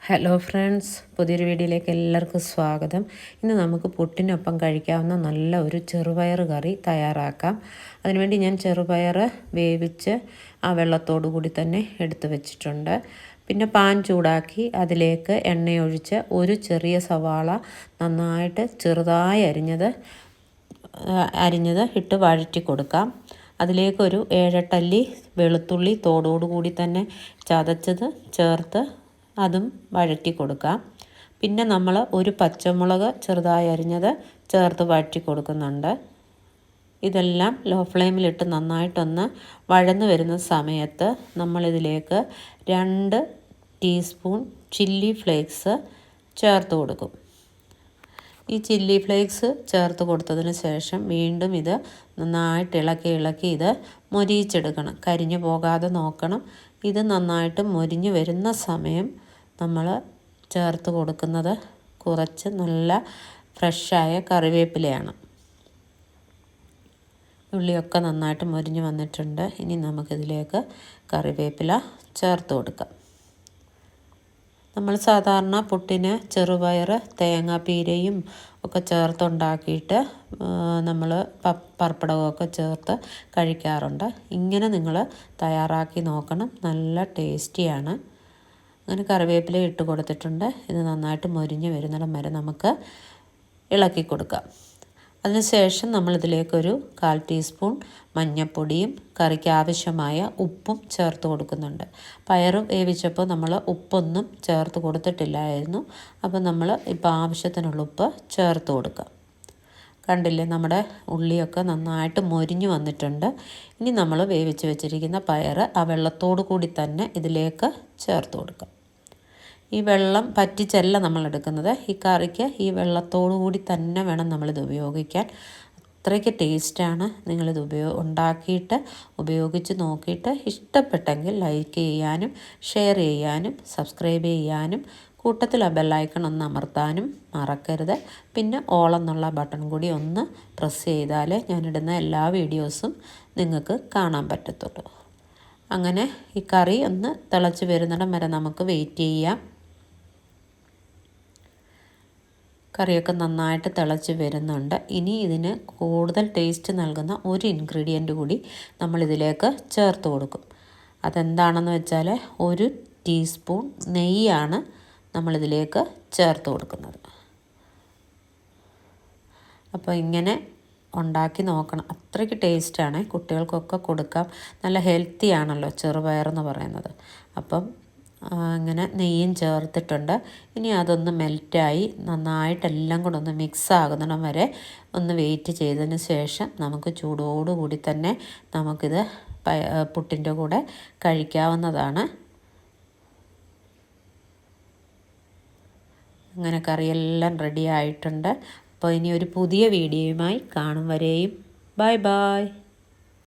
Hello friends, പുതിയൊരു വീഡിയോയിലേക്ക് എല്ലാവർക്കും സ്വാഗതം. ഇന്ന് നമുക്ക് പുട്ടിനൊപ്പം കഴിക്കാവുന്ന നല്ല ഒരു ചെറുപയർ കറി തയ്യാറാക്കാം. അതിനുവേണ്ടി ഞാൻ ചെറുപയർ വേവിച്ച് ആ വെള്ളത്തോടു കൂടി തന്നെ എടുത്തു വെച്ചിട്ടുണ്ട്. പിന്നെ പാൻ ചൂടാക്കി അതിലേക്ക് എണ്ണയൊഴിച്ച് ഒരു ചെറിയ സവാള നന്നായിട്ട് ചെറുതായി അരിഞ്ഞത് ഇട്ട് വഴറ്റി കൊടുക്കാം. അതിലേക്കൊരു 7-8 അല്ലി വെളുത്തുള്ളി തോടോടുകൂടി തന്നെ ചതച്ചത് ചേർത്ത് അതും വഴറ്റി കൊടുക്കാം. പിന്നെ നമ്മൾ ഒരു പച്ചമുളക് ചെറുതായി അരിഞ്ഞത് ചേർത്ത് വഴറ്റി കൊടുക്കുന്നുണ്ട്. ഇതെല്ലാം ലോ ഫ്ലെയിമിലിട്ട് നന്നായിട്ടൊന്ന് വഴന്നു വരുന്ന സമയത്ത് നമ്മളിതിലേക്ക് 2 ടീസ്പൂൺ ചില്ലി ഫ്ലേക്സ് ചേർത്ത് കൊടുക്കും. ഈ ചില്ലി ഫ്ലേക്സ് ചേർത്ത് കൊടുത്തതിന് ശേഷം വീണ്ടും ഇത് നന്നായിട്ട് ഇളക്കി ഇത് മൊരിയിച്ചെടുക്കണം. കരിഞ്ഞു പോകാതെ നോക്കണം. ഇത് നന്നായിട്ട് മൊരിഞ്ഞു വരുന്ന സമയം നമ്മൾ ചേർത്ത് കൊടുക്കുന്നത് കുറച്ച് നല്ല ഫ്രഷായ കറിവേപ്പിലയാണ്. ഉള്ളിയൊക്കെ നന്നായിട്ട് മൊരിഞ്ഞ് വന്നിട്ടുണ്ട്. ഇനി നമുക്കിതിലേക്ക് കറിവേപ്പില ചേർത്ത് കൊടുക്കാം. നമ്മൾ സാധാരണ പുട്ടിന് ചെറുപയർ തേങ്ങാപ്പീരയും ഒക്കെ ചേർത്തുണ്ടാക്കിയിട്ട് നമ്മൾ പപ്പടമൊക്കെ ചേർത്ത് കഴിക്കാറുണ്ട്. ഇങ്ങനെ നിങ്ങൾ തയ്യാറാക്കി നോക്കണം. നല്ല ടേസ്റ്റിയാണ്. അങ്ങനെ കറിവേപ്പില ഇട്ട് കൊടുത്തിട്ടുണ്ട്. ഇത് നന്നായിട്ട് മൊരിഞ്ഞ് വരുന്നിടം വരെ നമുക്ക് ഇളക്കി കൊടുക്കാം. അതിനുശേഷം നമ്മളിതിലേക്കൊരു 1/4 ടീസ്പൂൺ മഞ്ഞൾപ്പൊടിയും കറിക്ക് ആവശ്യമായ ഉപ്പും ചേർത്ത് കൊടുക്കുന്നുണ്ട്. പയർ വേവിച്ചപ്പോൾ നമ്മൾ ഉപ്പൊന്നും ചേർത്ത് കൊടുത്തിട്ടില്ലായിരുന്നു. അപ്പോൾ നമ്മൾ ഇപ്പോൾ ആവശ്യത്തിനുള്ള ഉപ്പ് ചേർത്ത് കൊടുക്കാം. കണ്ടില്ലേ, നമ്മുടെ ഉള്ളിയൊക്കെ നന്നായിട്ട് മൊരിഞ്ഞു വന്നിട്ടുണ്ട്. ഇനി നമ്മൾ വേവിച്ച് വെച്ചിരിക്കുന്ന പയർ ആ വെള്ളത്തോടു കൂടി തന്നെ ഇതിലേക്ക് ചേർത്ത് കൊടുക്കാം. ഈ വെള്ളം പറ്റിച്ചല്ല നമ്മൾ എടുക്കുന്നത്. ഈ കറിക്ക് ഈ വെള്ളത്തോടു കൂടി തന്നെ വേണം നമ്മളിത് ഉപയോഗിക്കാൻ. അത്രയ്ക്ക് ടേസ്റ്റാണ്. നിങ്ങളിത് ഉണ്ടാക്കിയിട്ട് ഉപയോഗിച്ച് നോക്കിയിട്ട് ഇഷ്ടപ്പെട്ടെങ്കിൽ ലൈക്ക് ചെയ്യാനും ഷെയർ ചെയ്യാനും സബ്സ്ക്രൈബ് ചെയ്യാനും കൂട്ടത്തിൽ ആ ബെല്ലൈക്കൺ ഒന്ന് അമർത്താനും മറക്കരുത്. പിന്നെ ഓൾ എന്നുള്ള ബട്ടൺ കൂടി ഒന്ന് പ്രസ് ചെയ്താലേ ഞാനിടുന്ന എല്ലാ വീഡിയോസും നിങ്ങൾക്ക് കാണാൻ പറ്റത്തുള്ളൂ. അങ്ങനെ ഈ കറി ഒന്ന് തിളച്ച് വരുന്നിടം വരെ നമുക്ക് വെയിറ്റ് ചെയ്യാം. കറിയൊക്കെ നന്നായിട്ട് തിളച്ച് വരുന്നുണ്ട്. ഇനി ഇതിന് കൂടുതൽ ടേസ്റ്റ് നൽകുന്ന ഒരു ഇൻഗ്രീഡിയൻറ്റ് കൂടി നമ്മളിതിലേക്ക് ചേർത്ത് കൊടുക്കും. അതെന്താണെന്ന് വെച്ചാൽ 1 ടീസ്പൂൺ നെയ്യാണ് നമ്മളിതിലേക്ക് ചേർത്ത് കൊടുക്കുന്നത്. അപ്പോൾ ഇങ്ങനെ ഉണ്ടാക്കി നോക്കണം. അത്രയ്ക്ക് ടേസ്റ്റാണ്. കുട്ടികൾക്കൊക്കെ കൊടുക്കാം. നല്ല ഹെൽത്തി ആണല്ലോ ചെറുപയറെന്ന് പറയുന്നത്. അപ്പം ഇങ്ങനെ നെയ്യും ചേർത്തിട്ടുണ്ട്. ഇനി അതൊന്ന് മെൽറ്റായി നന്നായിട്ട് എല്ലാം കൂടെ ഒന്ന് മിക്സ് ആകുന്നിടം വരെ ഒന്ന് വെയിറ്റ് ചെയ്തതിന് ശേഷം നമുക്ക് ചൂടോടുകൂടി തന്നെ നമുക്കിത് പുട്ടിൻ്റെ കൂടെ കഴിക്കാവുന്നതാണ്. അങ്ങനെ കറിയെല്ലാം റെഡി ആയിട്ടുണ്ട്. അപ്പോൾ ഇനി ഒരു പുതിയ വീഡിയോയുമായി കാണും വരെയും ബൈ ബൈ.